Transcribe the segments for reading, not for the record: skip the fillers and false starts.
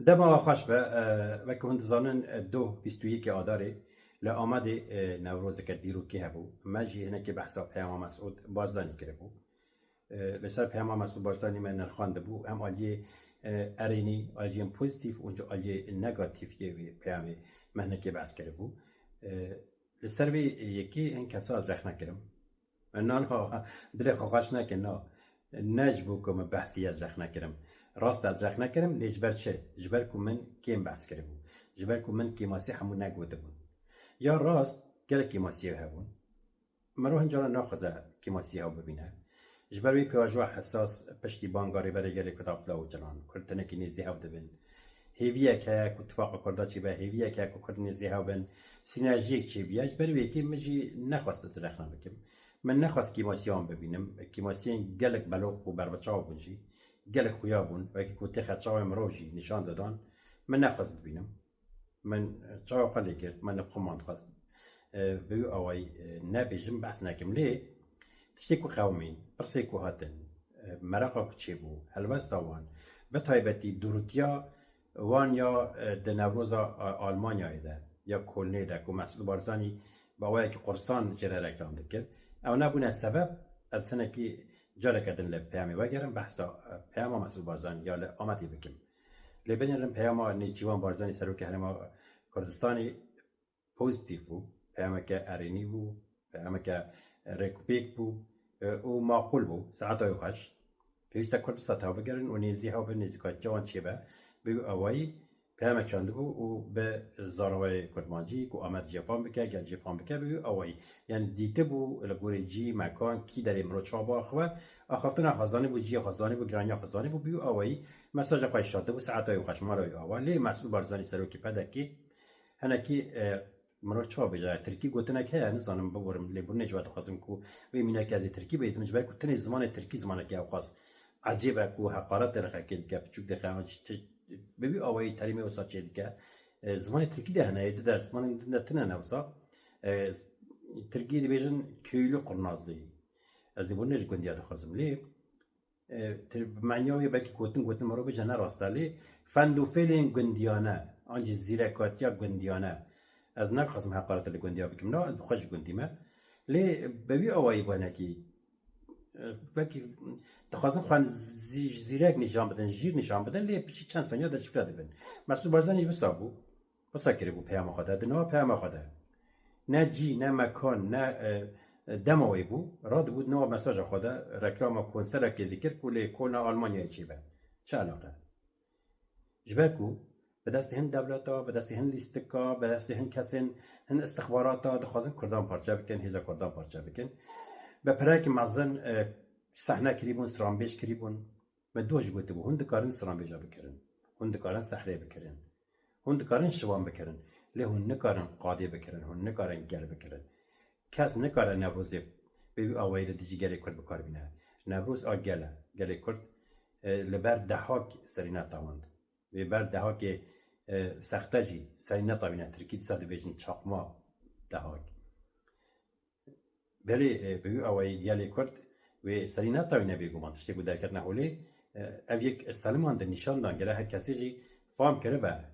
دما خوش به وکی هند زانن دو بیستویی که آداره لآمد نوروز که دیرو که هبو مجی هنه که بحثا پیام مسعود بارزانی کرده بو لسر پیام مسعود بارزانی من نرخانده بو هم آلیه ارینی آلیه پوزیتیف اونجا آلیه نگاتیف یه پیام مهنه که بحث کرده بو لسر وی یکی این کسا از رخ نکرم نان ها دل خوش نکن نجبو که من بحث کی از رخ نکرم راست از رخ نکرم لی جبر چه؟ جبر که من کیم بحث کرده بود جبر که من کیماسی همون نگوده بود یا راست گله کیماسی هبون مرو هنجارا ناخذه کیماسی ها ببینه جبر وی پیاجوا حساس پشتی بانگاری برای گله کتاب لاو جلان کرتنه کی نیزی ها ببین هیویه که اتفاق کرده چی به هیویه که کرد نیزی ها بن سینرژیک چی بیاج بر وی کی مجی نخواست از رخ نکم من نخواست کیماسی هم ببینم کیماسی گلک بلوق و بربچاو بونجی گلک خویا بون و که کوته خدشاو مروجی نشان دادن من نخواست ببینم من چاو خالی کرد من خمان خواست بیو اوای نبیجم بحث نکم لی تشتیکو قومین برسیکو هاتن مرقا کچی بو هلوستا وان به تایبتی دروتیا وان یا دنوروزا آلمانیا ده یا کلنه ده که مسئول بارزانی با وای که قرصان جره رکلام دکر او نبونه سبب از سنه که جاره کردن لپیامی وگرم بحثا پیاما مسئول بارزانی یا لآمدی بکم لبنیرم پیاما نیچیوان بارزانی سرو که هرما کردستانی پوزیتیف بو پیاما که ارینی بو پیاما که ریکوپیک بو و معقول بو ساعت های خوش پیوسته کردستا تا بگرن و نیزی ها به نیزیکات جوان چیه به بیو اوایی پیاما چانده بو و به زاروای کردمانجی که آمد جفان بکه گل جفان بکه بیو اوایی یعنی دیده بو لگوری جی مکان کی در امرو چابا خواه آخفتن خزانه بو جی خزانه بو گرانی خزانه بو بیو اوایی مساج خواهی شاده بو ساعت های خوش ماروی اوایی لی مسئول بارزانی سرو که پده کی هنکی مرا چا بجای ترکی گوتنه که نزانم ببرم لی بر نجوات خواستم کو و مینا که از ترکی بیت مجبور کو تنی زمان ترکی زمانه که اوقاس عجیبه کو حقارت درخه که که بچوک دخه ببی اوایی تریمه و ساچه دیگه زمان ترکی ده نه در زمان تنه نه وسا ترکی دی بیشن کیلو قرنازی از دی بر نج گندیات خواستم لی معنیه بلکه گوتن مرا به جنر راستالی فندوفیلین گندیانه آنچه زیره کاتیا گندیانه از نخواستم حقارت لگندیا بکم نه خوش گندیمه لی ببی اوایی بانه کی وکی دخواستم خوان زیرک نشان بدن جیر نشان بدن لی پیشی چند ثانیه در شفره دبن مسئول بارزانی بسابو بساکری بو پیام خدا دنوا پیام خدا نه جی نه مکان نه دموی بو راد بود نوع مساج خدا رکلام کنسر که ذکر کلی کلنا آلمانیا چی به چه علاقه جبرکو به دست هند دولتا به دست هند لیستکا به دست هند کسین هند استخباراتا دخوازن کردان پارچه بکن هیزا کردان پارچه بکن به پرک مزن صحنه کریبون سرانبیش کریبون به دوش گوته بو هند کارن سرانبیجا بکرن هند کارن سحره بکرن هند کارن شوان بکرن لی هند کارن قاضی بکرن هند کارن گل بکرن کس نکاره نوروزی به آوایی دیجی گلی کرد بکار بینه نوروز گلی کرد لبر دهاک سری نتواند و بر دهاک سختجی سری نتوانه ترکیت ساده بیشن چاقما دهاک ولی به آوایی گلی کرد و سری نتوانه بیگو من تشتی بود درکت نهولی او یک سلمان در نشان دان گله هر کسی جی فهم کرده به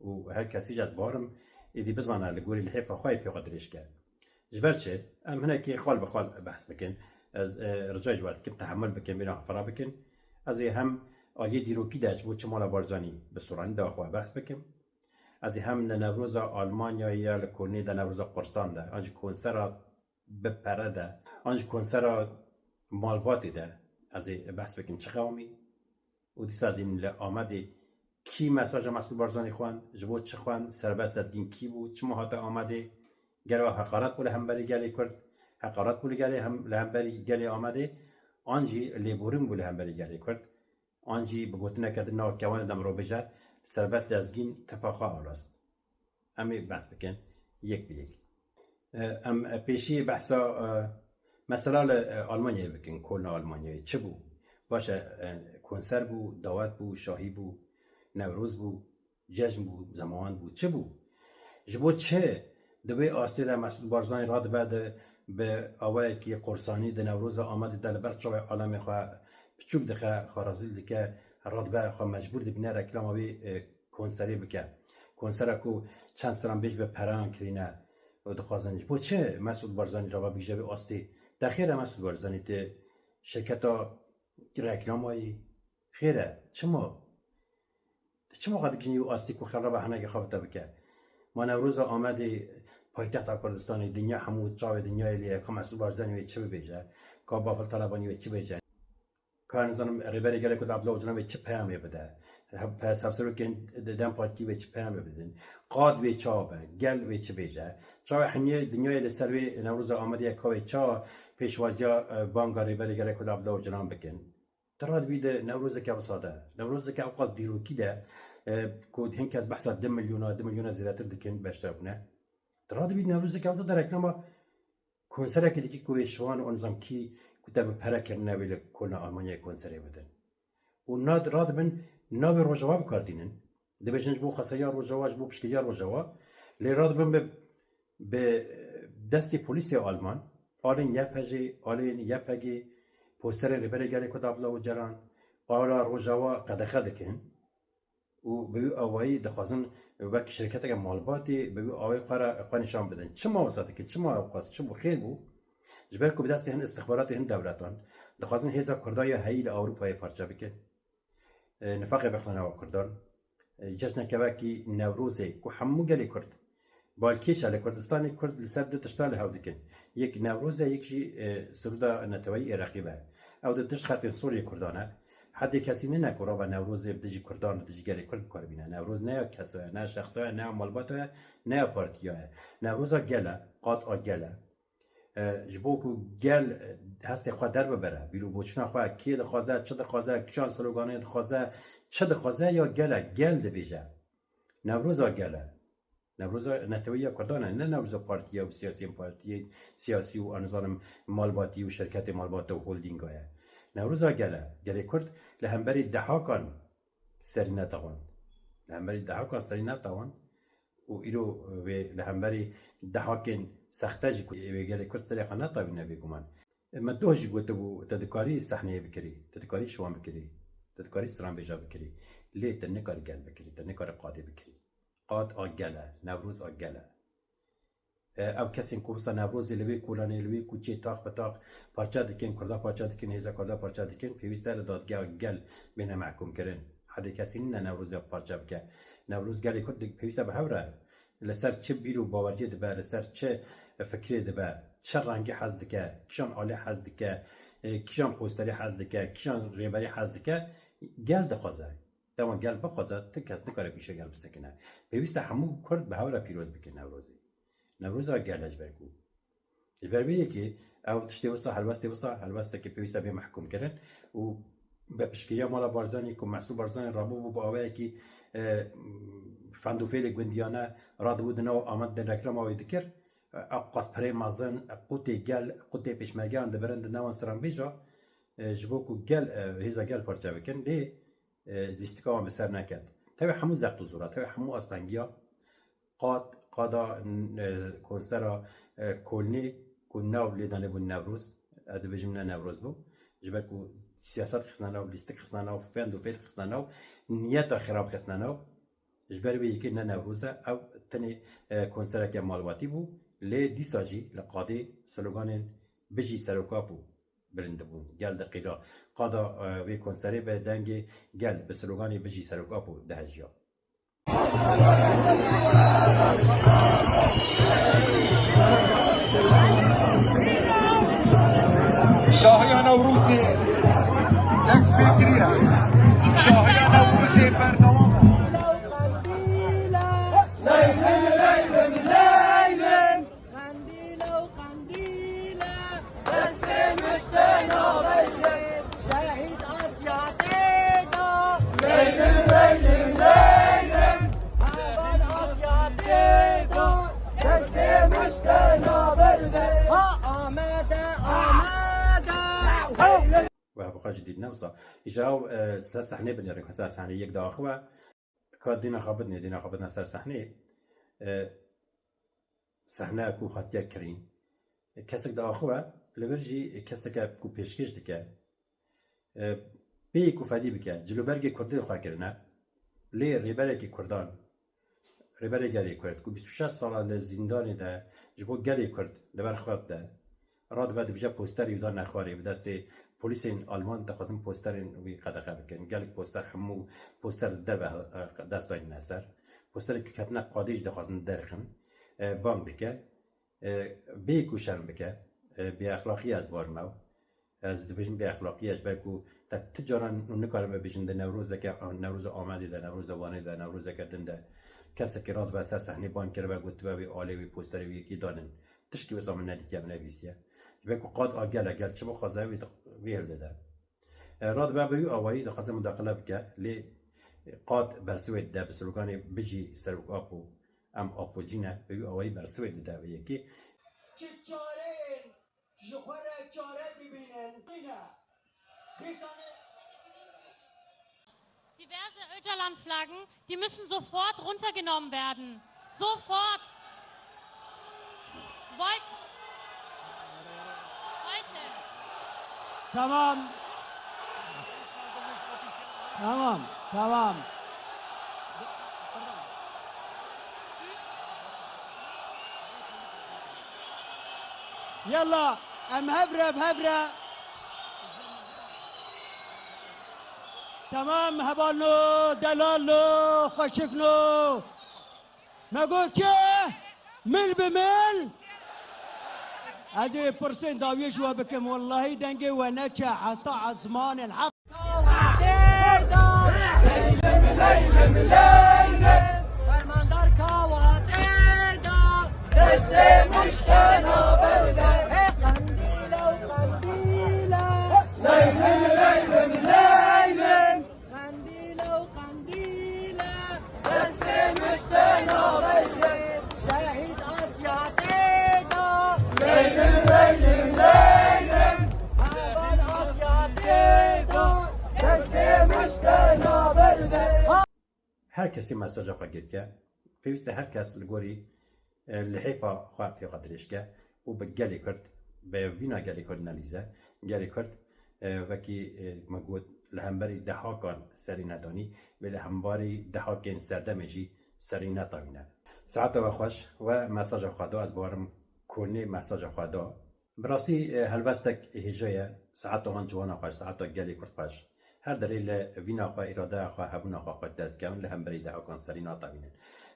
و هر کسی از بارم ایدی بزنه لگوری الحیف خواهی پیقدرش کرد جبرچه ام هنا كي خال بخال بحث بكن از رجاء جوات كم تحمل بكن بينا فرا بكن از هم آلی دیروکی داشت بود چه مالا بارزانی به سرعت داخل بحث بکن از هم نوروز آلمانیا یا لکونی در نوروز قرصان ده آنج کنسر به پرده آنج کنسر مالباتی ده از بحث بکن چه قومی و دیس از این آمده کی مساج مسئول بارزانی خوان جبود چه خوان سربست از این کی بود چه ماهات آمده گلو حقارت بوله هم بری گلی کرد حقارت بوله گلی هم بری گلی آمده آنجی لیبوریم بوله هم بری گلی کرد آنجی بگوتنه که دنیا کوان دم رو بجه سربست دزگین تفاخا آراست امی بحث بکن یک به یک ام پیشی بحثا مثلا آلمانیا بکن کلنا آلمانیایی چه بو باشه کنسر بو دعوت بو شاهی بو نوروز بو جشن بو زمان بو چه بو جبو چه دوی آستی در مسئول بارزانی راد بعد به آوایی که قرصانی در نوروز آمد در برچوب عالم خواه پچوک دخه خارازیل که راد به خواه مجبور دی بینه رکلام آوی کنسری بکه کنسر کو چند سرم بیش به پران کرینه و دخوازنش بو چه مسعود بارزانی را بیجه به آستی دخیره مسعود بارزانی ته شرکت رکلامایی خیره چما قد کنی و آستی کو خرابه هنگه خوابتا بکه ما نوروز آمده پایتخت کردستان دنیا همو چاو دنیا لیه که مسعود بارزانی و چه بیجه که بافل طلبانی و چه بیجه کار نزانم ریبری گله کد عبدالله جناب چه پیامی بده پس افسر که دم پارتی و چه پیامی بدن قاد و چابه گل و چه بیجه چاو همیه دنیای لسروی نوروز آمده یک کوی چا پیشوازیا بانگا ریبری گله کد عبدالله جناب بکن تراد بیده نوروز که وساده نوروز که اوقات دیروکی ده کود هنگ از بحث 2 میلیون زیادتر دکن باشترونه تراد بیده نوروز که وساده رکلما کنسره که دیگه کوی شوان و نظام کی کتاب پره کردن ولی کل آلمانیا کنسری بدن و ناد راد من ناوی روجوا بکردینن دبیجنج بو خسایار روجواج بو پشکیار روجوا لی راد بن به دستی پلیس آلمان آلین یپگی پوستر ریبری گلی کتابلا و جران آلا روجوا قدخه دکن و به آوایی دخوازن وقت شرکت که مالباتی به آوای قانشان بدن چه ما وساته که چه ما اوقاس چه بو خیر بو جبر کو بدست هن استخبارات هن دولتان دخوازن هزا کردای هیل اروپای پارچه بکن نفاق بخلنا و کردان جشن کباکی نوروزه کو همو گلی کرد بالکیش علی کردستان کرد لسر دو تشتال هاو دکن یک نوروزه یکشی سرودا نتوی عراقی به او دو تش خط سوریه کردانه حد کسی نه نکره و نوروز بدجی کردان بدجی گلی کرد کار بینه نوروز نه کسای نه شخصای نه مالباته نه پارتیاه نوروز گله قاطع گله جبو کو گل هستی خود در ببره بیرو بوچنا خود کی دخوازه چه دخوازه کشان سلوگانه دخوازه چه دخوازه یا گل دبیجه نوروز گله نوروز نتویه کردانه نه نوروز پارتی و سیاسی و انظارم مالباتی و شرکت مالبات و هولدینگ های نوروز گله کرد لهمبری دهاکان سری نتوان و ایرو و لهمبری دهاکن سختاجی که ویگلی کرد سری قناطا بینه بیگمان اما دوهجی گوته بو تدکاری صحنه بکری تدکاری شوان بکری تدکاری سران بیجا بکری لی تنکار گل بکری تنکار قاده بکری قاد آگله نوروز آگله او کسی کوبستا نوروز لوی کولانه لوی کوچه تاق بتاق پارچه دکن کردا پارچه دکن هزا کردا پارچه دکن پیوسته دادگاه گل بینه محکوم کرن حد کسی نه نوروز پارچه بکه نوروز گلی کرد پیوسته به هوره لسر چه بیرو باوریه دبه لسر چه فکری دبه چه رنگی حز دکه کشان آله حز دکه کشان پوستری حز دکه کشان ریبری حز دکه گل دخوازه دما گل بخوازه تو کس نکاره پیشه گل بستکنه پیوسته همو کرد به هوره پیروز بکن نوروز گلش برگو البربیه که او تشتی وسا هلوسته که پیوسته به محکوم کردن و به پشکیا مالا بارزانی که محسوب بارزانی رابو با آوه که فندوفیل گوندیانه راد بودن و آمد در رکلام آوه دکر قط پره مازن قوتی پیشمرگان دبرند نوان سران بیجا جبو که هیزا گل پارچه بکن لی دیستیکاوان بسر نکد تاوی همو زقت و زورا تاوی همو آستانگیا قادا کنسرا کلنی که ناو لیدانه بون نوروز اده بجم نه نوروز بو جبه که سیاست خسنا ناو لیستیک خسنا ناو فند و فیل خسنا ناو نیتا خراب خسنا ناو جبه به یکی نه نوروزه او تنی کنسرا که مالواتی بو لی دیساجی لقاده سلوگان بجی سروکاپو برنده بون گل دقیقا قادا وی کنسری به دنگ گل به سلوگان بجی سروکاپو دهجیا شاهیان نوروزی دست بگیره شاهیان نوروزی بردوام و بخواهد جدید نوسا ایجاو سر صحنه بنیاره که سر صحنه یک داخوه که دینا خوابت سر صحنه کو خاطیه کرین کسک داخوه لبرجی کسک کو پیشکش دکه بی کو فدی بکه جلوبرگ کردی خواه کرنه لی ریبره که کردان ریبره گلی کرد که 26 سال لزندانی ده جبو گلی کرد لبر خود ده راد بعد بجا پوستر یودا نخواری به دست پلیس آلمان دخواستن پوستر وی قدقه بکن گلی پوستر همو پوستر ده به دست داین نصر پوستر که کتنا قادیج دخواستن درخن بام بکه بی کوشن بکه بی اخلاقی از بار مو از بجن بی اخلاقی از برکو تا تجاران نکارم بجن ده نوروز که نوروز آمدی ده نوروز وانی ده نوروز که دنده کسی که راد به سر صحنه بان کرده و گفت به عالی و پوستری و یکی دانن تشکی بسام ندیدی هم نویسیه بگو قاد آگل اگر چه بخوازه ویل داده راد به بیو آوایی دخوازه مداخله بکه لی قاد برسوید ده بسلوگانی بجی سروک آپو ام آپو جینه بیو آوایی برسوید ده و یکی که چاره جخوره چاره ببینن اینه بیشانه Diverse Öcalan-Flaggen, die müssen sofort runtergenommen werden. Sofort. Heute. تمام تمام تمام يلا ام هبره بهبره تمام هبالنو دلالنو خشكنو نقول چه مل بمل هذه برسين داويش وبكم والله دنجي ونجا عطاء زمان الحق فرماندار كواتيدا تسلمش كنا بردا قنديلة وقنديلة ليلم ليلم ليلم قنديلة وقنديلة تسلمش كنا بردا شهيد آسيا تيدا ليلم ليلم ليلم أبد آسيا تيدا تسلمش كنا بردا هر کسی مساج خواهد گرد که پیوسته هر کس لگوری لحیفا خواه پیقدرش که او به گلی کرد به وینا گلی کرد نلیزه گلی کرد وکی مگود لهمبری دهاکان سری ندانی و لهمبری دهاکین سردمجی سری نتاوینه ساعت و خوش و مساج خواهد از بارم کنی مساج خواهد براستی هلوستک هجایه ساعت وان جوانا خوش ساعت گلی کرد خوش هر دلیل وینا خواه اراده خواه هبونا خواه خود داد که اون لهمبری ده کان سری ناتاوینن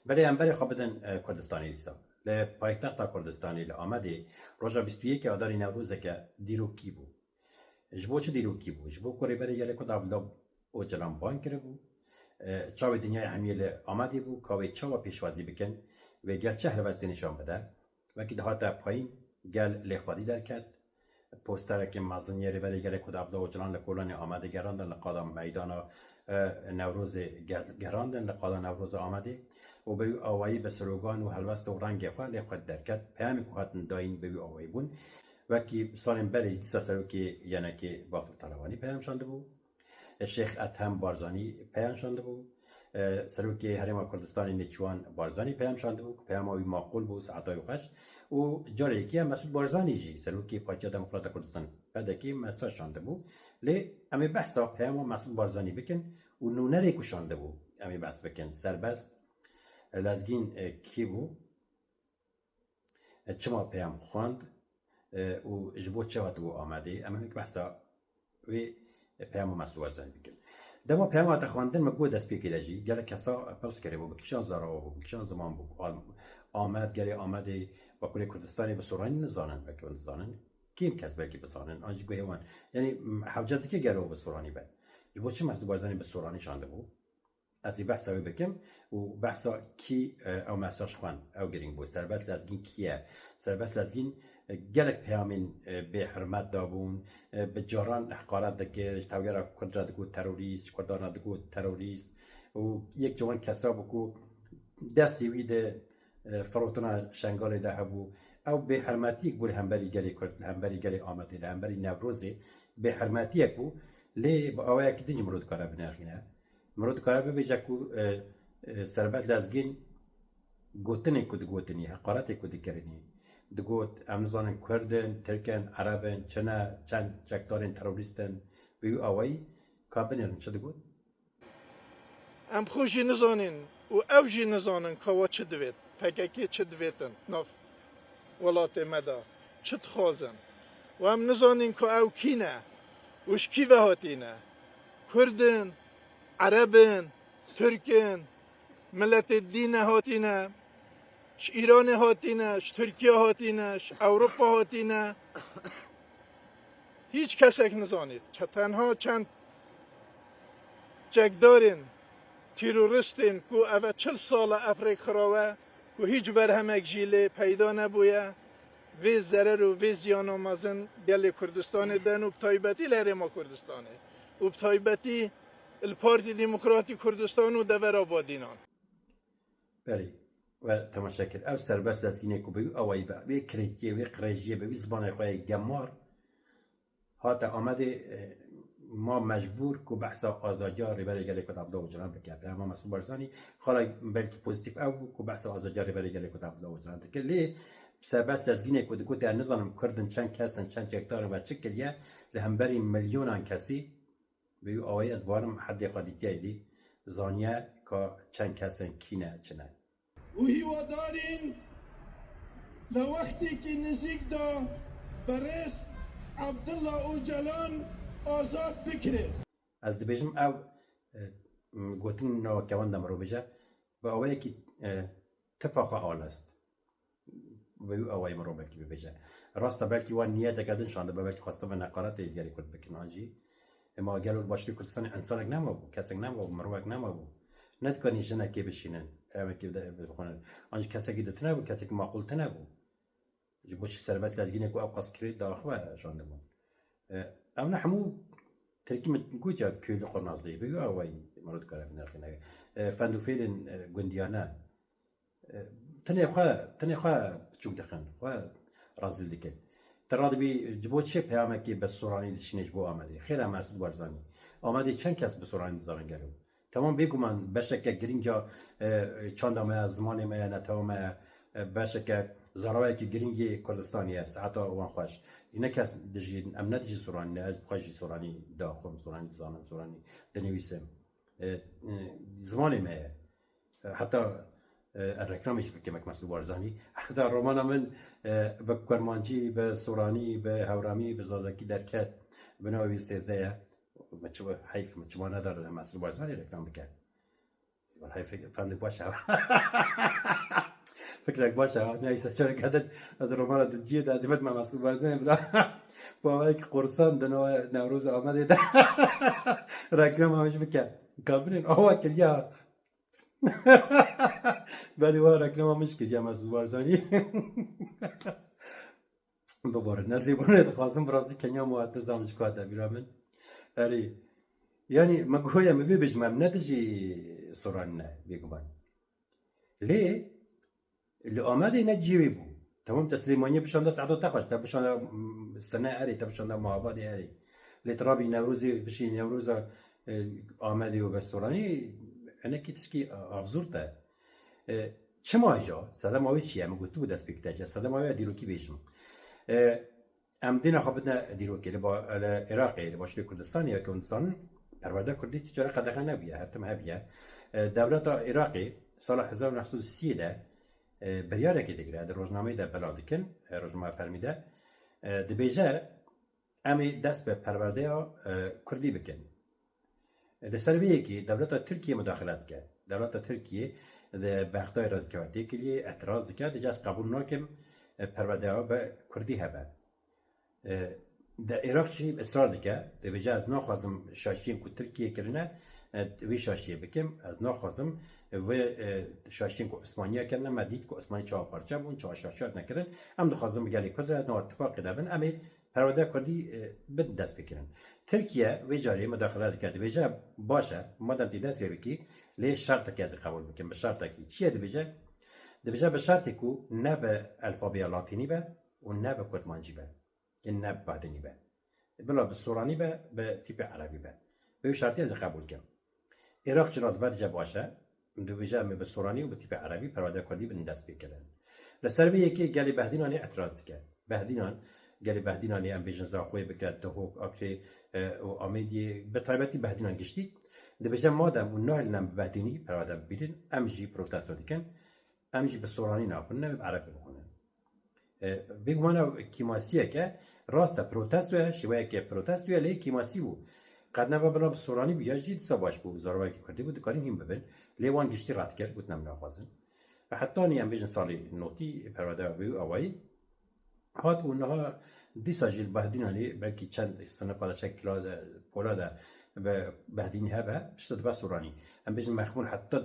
ولی همبری خواه بدن کردستانی دیسا لپایتخت کردستانی لآمده روژا 21 آداری نوروزه که دیروکی بو جبو چه دیروکی بو جبو کاری بری یلی کد عبدالله او جلان بان کرده بو چاوی دنیای همیه لآمده بو کاوی چاوا پیشوازی بکن و گرچه هلوستی نشان بده وکی ده تا پایین گل لخوادی در کد پوستر که مازنیه ریبری گله کد عبدالله و جلان لکولانی آمده گراندن لقادم میدان نوروز گراندن لقادم نوروز آمده و به آوایی به سلوگان و هلوست و رنگ خواه لخواد درکت پیامی که هاتن داین به آوایی بون وکی سالم بری دیسا سلوکی یعنی که بافل طالبانی پیام شانده بو شیخ اتهم بارزانی پیام شانده بو سلوکی حرم کردستانی نچوان بارزانی پیام شانده بو پیام آوی معقول بو ساعتای خوش و جاری که مسعود بارزانی جی سلوکی پاچه دموکرات کردستان بعد که مساج شانده بو لی امی بحثا پیام مسعود بارزانی بکن و نونری کو شانده بو امی بحث بکن سربست لازگین کی بو چما پیام خواند و جبو چه وقت بو آمده اما یک بحثا و پیام مسعود بارزانی بکن دما پیام وقت خواندن مگو دست پیکی دجی گله کسا پرس کرده بو بکشان زارا بو بکشان زمان بو آمد گله آمده و کل کردستانی به سورانی نزانن و که نزانن کیم کس بلکی بسانن آنجی گویوان یعنی حوجتی که گره به سورانی بد جبو چه مسعود بارزانی به سورانی شانده بو از این بحثا بکم و بحثا کی او مساج خوان او گرینگ بو سربست لازگین کیه سربست لازگین گلک پیامین به حرمت دابون به جاران حقارت دکر تاوگر کردرا دکو تروریست کردانا دکو تروریست و یک جوان کسا بکو دستی ویده فروتنا شنگال ده هبو او به حرمتی بول همبری گلی کرد همبری گلی آمده همبری نوروزی به حرمتی بو لی با اوه که دنج مرود کاره بناخینه مرود کاره ببیجه کو سربت لازگین گوتنی کد گوتنی حقارتی کد کرنی دگوت امزانن کردن ترکن عربن چند چکدارن تروریستن بیو اوهی کابنیرن چه دگوت؟ ام خوشی نزانین و اوجی نزانن که وا چه دوید پککی چه دویدن ناف ولات مدا چه تخوازن و ام نزانین که او کینه وش کی و هاتینه کردن عربن ترکن ملت دین هاتینه ش ایران هاتینه ش ترکیه هاتینه ش اروپا هاتینه هیچ کسک نزانید چه تنها چند جگدارین تیروریستین که اوه 40 سال افریق خراوه که هیچ برهمک جیله پیدا نبویه وی ضرر و وی زیان آمازن گل کردستان دن و بتایبتی لهرما کردستانه و بتایبتی الپارتی دموکراتی کردستان و دور آبادینان بله و تماشاکر او سربست دستگینه که بیو اوایی با وی کریتیه وی قریجیه وی زبانه خواه گمار هاتا آمده ما مجبور که بحثا آزادیار برای گله کتاب دو جنان بکه اما مسئول برزانی خالا بلکه پوزیتیف او که بحثا آزادیار برای گله کتاب دو جنان که لی سربست دستگینه که دکو در نظام کردن چند کسن چند جکتار و چکلیه لهمبری میلیونان کسی بیو اوایی از بارم حد قادیتیه دی زانیه که چند کسن کینه چنه و هیوادارین لوقتی که نزیک دا برس عبدالله اوجلان آزاد بکره از دبیجم او گوتن نو کوان دم رو بجه با اوایی که تفاقه آل است و اوایی مرو بلکی بجه راستا بلکی وان نیت کردن شانده بلکی خواسته به نقارت دیگری کرد بکن آنجی اما اگر باشی کردستان انسانک نمو کسک نمو مروک نمو ندکنی جنه که بشینن همه که بخونن آنج کسی که دتنه بود کسی که معقول تنه بود جبوش سربت لازگینه که ابقاس کرد داخله شانده بود اما همو ترکی متنقول یا کل قرنازلی بگو آوای مرد کاره بنرخینه فندو فیلن گندیانه تنه خواه چوک دخن خواه رازل دکن تراد بی جبوت چه پیامه که به سورانی دشینش بو آمده خیلی مسعود برزانی آمده چند کس به سورانی زارن گرو تمام بگو من بشکه گرینجا چند ما زمانی ما نتوام بشکه زراعی که گرینگی کردستانی است حتی وان خوش اینا کس دژین امنیت جی سورانی نه از خوشی سورانی داخل سورانی زانم سورانی دنیویسم زمانی ما حتی الرکلامش بکمک مسئول بارزانی حتی رومان من به کرمانچی به سورانی به هورامی به زادکی درکت به نوعی 13 مچو حیف مچو ما نداره مسئول بارزانی رکلام بکرد ولی حیف فند باشه فکرک باشه نیست چرا کردن از رومان دنجیه در زیبت ما مسئول بارزانی بلا با یک قرصان دنو نوروز آمده ده رکلام همش بکرد کابرین آوا کلیا ولی واه رکلام همش کلیا مسئول بارزانی ببارد نصیبونه خواستم براستی کنیا مواد زامش کاته بیرامن اری یعنی مگویا می بجمم ندجی سوران نه بیگمان لی آمده نجیبی بو تمام تسلیمانی بشنده سعادت تخش تا بشنده سنه اری تا بشنده معابد اری لی ترابی نوروزی بشی نوروز آمده و به سورانی انا کی تسکی ابزورته چه ماجا صدا ماوی چیه مگوتو دست بکتاج صدا ماوی دیروکی بیشم ام دینا خابتنا دیروکی با العراقی باش کردستانی و کردستان پرورده کردی تجاره قدغه نبیه حتی مهبیه دولت عراقی سال 1930 بریاره که دیگره در روزنامه ده بلادکن روزنامه فرمیده دبیجه امی دست به پرورده کردی بکن لسر بیه که دولت ترکیه مداخلت کرد دولت ترکیه ده بختای رادکواتی کلی اعتراض کرد جاست قبول ناکم پرورده ها به کردی هبه در عراق چی اصرار دکه دبیجه از ناخوازم شاشیم که ترکیه کرنه وی شاشیه بکم از ناخوازم و شاشیم که اسمانیه کرنه مدید که اسمانی چهار پارچه بون چهار شاشات نکرن هم دخوازم بگلی کرده نو اتفاق دابن امی پرورده کردی بد دست بکرن ترکیه وی جاری مداخلات کرده دبیجه باشه مادم تی دست بکی لی شرط که از قبول بکن به شرط که چیه دبیجه به شرطی که نه به الفابیا لاتینی به و نه به کردمانجی به این نه بعدنی به بلا به سورانی به تیپ عربی به شرطی از قبول کنم عراق چرا بعد جا باشه دبیجه به سورانی و به تیپ عربی پرواده کردی به دست بکردن لسر به یکی گلی بهدینانی اعتراض کرد گلی بهدینانی ام بیژن زاخوی بکرد دهوک آکری و آمیدی به تایبتی بهدینان گشتی دبجه مادم و نه لنم بدینی پراده ببینن امجی پروتستو دیکن امجی به سورانی ناخونه نه به عربی بخونه بگم انا کیماسیه که راسته پروتستوه شویه که پروتستوه لی کیماسی بو قد نبا بنا به سورانی بیا جید سباش بو زاروی که کردی بود کارین هم ببین لیوان گشتی رات کرد بود نم ناخوازن و حتی نیم بیشن سالی نوتی پراده بیو آوایی هات اونها دیسا جیل بهدین علی بلکی چند صنف هذا شکل پولاده به بهدینی هبه بشتد بس سورانی هم بیشن مخمول حتی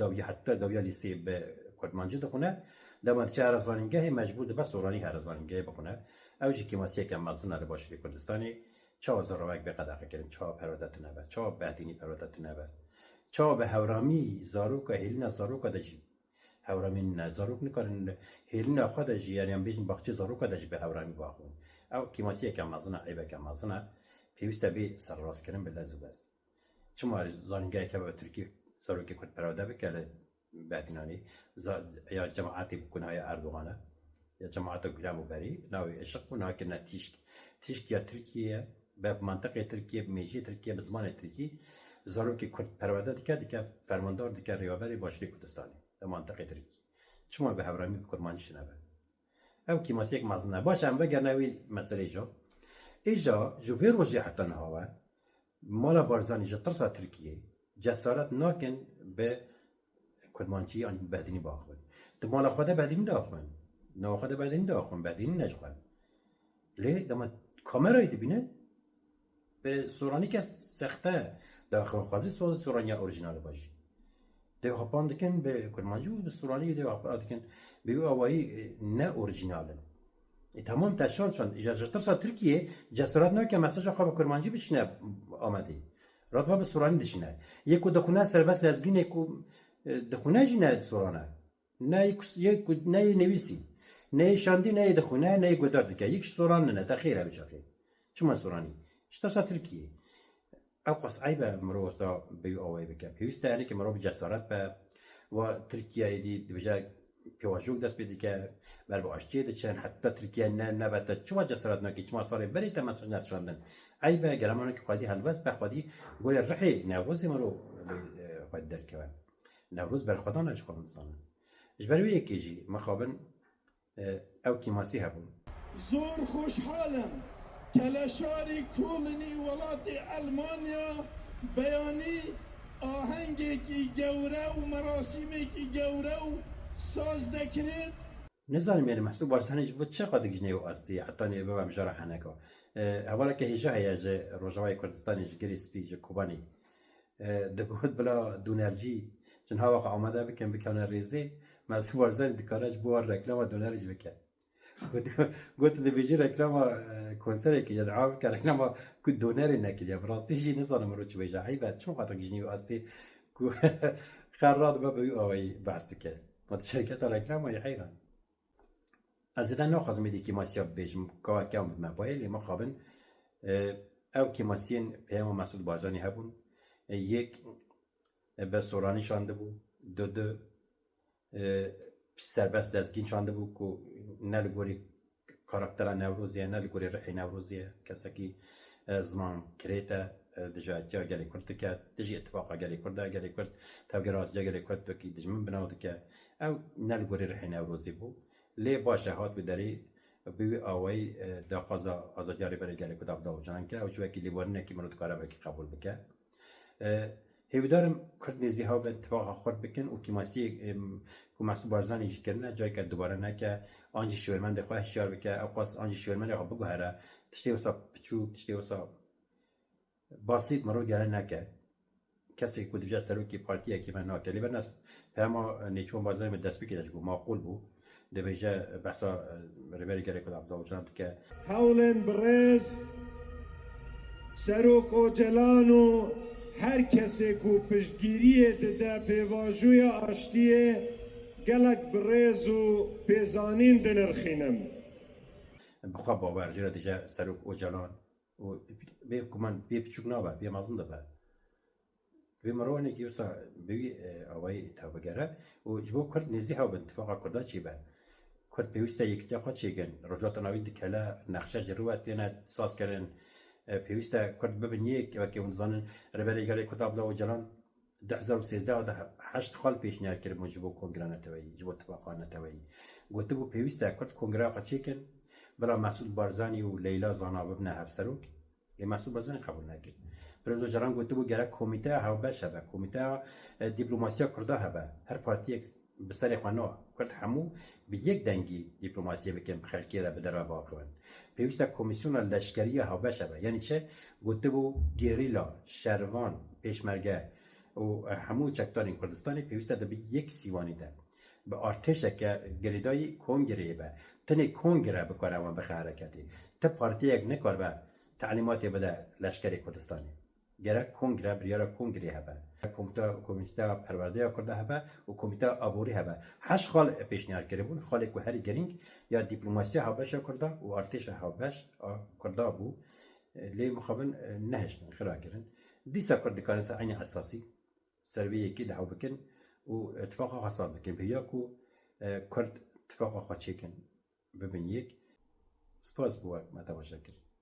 دویا لیسی به کردمانجی دخونه دمان چه هرزانینگه مجبور بس سورانی هرزانینگه بخونه اوجی که ماسیه که مازن رو باشه کردستانی چه زاروک به قداقه کردن چه پرودت نبه چه بهدینی پرودت نبه چه به هورامی زاروک هیلنا زاروک دجی هورامی نه زاروک نکردن هیلنا خود دجی یعنی هم بیشن باخچه زاروک دجی به هورامی باخون او که ماسیه که مازن عیبه که مازن پیوسته بی سر راست کردن به لزوباز چما زانینگه که به ترکیه زاروک کرد پروده بکره بعدینانی یا جماعتی بکنه های اردوغانه یا جماعت گلامو بری ناوی عشق بنا کنه تیشک یا ترکیه به منطقه ترکیه میجی ترکیه به زمان ترکیه ضرور که کرد پرواده دیگه فرماندار دیگه ریابری باشری کردستانی در منطقه ترکیه چما به هورامی بکرمانیش نبه او کی ماسی یک مازنه باشه هم وگر نوی مسئله ایجا جوی روژی حتی نهاوه مالا بارزانی جا ترسا ترکیه جسارت ناکن به کدمانچی آن بدینی باخون تو مال خدا بدینی داخون نه خدا بدینی داخون بدینی نجخون لی دم کامرای دبینه به سورانی که سخته داخل خازی سورانی اورجینال باشی دیو خپان دکن به کدمانچی به سورانی دیو خپان دکن به آوایی نه اورجینالن تمام تشانشان اجازه ترسا ترکیه جسارت ناکن مساج خواب کدمانچی بشینه آمده راتبا به سورانی دشینه یکو دخونه سربست لازگین یکو دخونه جی نه سورانه نه نویسی نه شاندی نه دخونه نه گدار دکه یک سوران نه تخیره بچخی چما سورانی اشتاش ترکیه او قص عیبه مرو وستا بیو آوای بکه پیوسته یعنی که مرو بجسارت به و ترکیه ایدی بجا پیواجوک دست بیدی که بر با اشتیه دچن حتی ترکیه نه نبته چما جسارت نکی چما ساله بری تمسش نتشاندن عیبه گرمانه که خودی حلوست به خودی گوی رحی نوروزی مرو خود درکه نوروز بر خدا نجخون انسانه اجبروی یکیجی مخابن او کیماسی هبون زور خوشحالم کلشاری کولنی ولات المانیا بیانی آهنگی که گوره و مراسمی که گوره و ساز دکنید نزانم یعنی محسوب بارسانیج بود چه قد گجنه و آستی حتی نیه ببام جارا حنکا اولا که هیجا هیا جه روژاوای کردستانی جه گریسپی جه کوبانی دکود بلا دونرجی چون ها وقت آمده بکنه ریزی محسوب بارسانی دکارش بوار رکلام دونرج بکن گوت دبیجی رکلام کنسری که جد عاف که رکلام کد دونری نکید یا براستی جی نزانم رو چه بیجا عیبه چون قطع گجنه و آستی خراد ببی آوی بحث که شرکت رکلام های حیران از ایدن ناخواز میدی که ماسیا بیجم که هم مبایل ما خوابن او که ماسین پیام مسعود بازانی هبون یک به سورانی شانده بود دو سربست لزگین شانده بود که نلگوری کاراکتر نوروزیه نلگوری رحی نوروزیه کسی که زمان کریتا دجا جا گلی کرد که دجی اتفاقا گلی کرد تاگر از جا گلی کرد که دج من بناود که او نلگوری رحی نوروزی بود لی باشه هات بداری بیوی آوای داخاز آزادیاری برای گلی کداب داو جنان که او چوه که لیبارنه که منو دکاره بکی قبول بکه هیودارم کرد نیزی ها به اتفاق خورد بکن و کیماسی که محسوب بارزانی جی کرنه جای که دوباره نه که آنجی شورمند خواه شیار بکه او قاس آنجی شورمند خواه بگو هره تشتی وسا پچوک تشتی وسا باسید مرو گره نکه کسی که دیجا سرو کی پارتیه که من ناکه لیبر نست همه نیچون بازاری من دست بکی داشت معقول بود دبیجه بحثا ریبری گره کد عبدالله جانت که حولن برز سروک و جلانو هر کسی که پشتگیریه ده پیواجوی آشتیه گلک برز و پیزانین دنرخینم بخواب باور جرا دیجا سروک و جلان و بی کمان بی پچوک نابه بی مازن دبه بی مروانی که وسا بی آوای تابگره و جبو کرد نزی ها به اتفاقا کرده چی به کرد پیوسته یکتا خود چیگن رجات ناوی دکلا نقشه جروت دینا ساز کردن پیوسته کرد ببین یک و که اون زنان ربری گری کتاب لا و جلان 2013 ده 8 خال پیشنهاد کرد مجبور کنگره نتوایی جبو اتفاقا نتوایی گوته بو پیوسته کرد کنگره قچیکن بلا مسعود بارزانی و لیلا زانا ببنه هفسروک لی مسعود بارزانی قبول نکرد برای جران گوته بو گره کمیته هاوبش هبه کمیته دیپلماسیا کرده هبه هر پارتی بسر خانه کرد همو به یک دنگی دیپلماسی بکن بخلکی را بدر باقون پیوسته کمیسیون لشکری هاوبش هبه یعنی چه گوته بو گریلا شروان پیشمرگه و همو چکتارین کردستانی پیوسته ده به یک سیوانی ده به ارتش که گریدای کنگره به تنی کنگره بکاره و بخه حرکتی تا پارتی یک نکار به تعلیماتی بده لشکری کردستانی گره کنگره بریاره کنگره هبه کمیته پرورده کرده هبه و کمیته آبوری هبه 8 خال پیشنهاد کرده بون خالی که هری گرینگ یا دیپلماسی هبش کرده و ارتش هبش کرده بو لی مخابن نهشتن خرا کردن دیسا کردکان سا عین اساسی سرویه کی دعو بکن و اتفاق حساب بکن بیا کو کرد اتفاق خواهد چکن ببین یک سپاس بوک متوجه کرد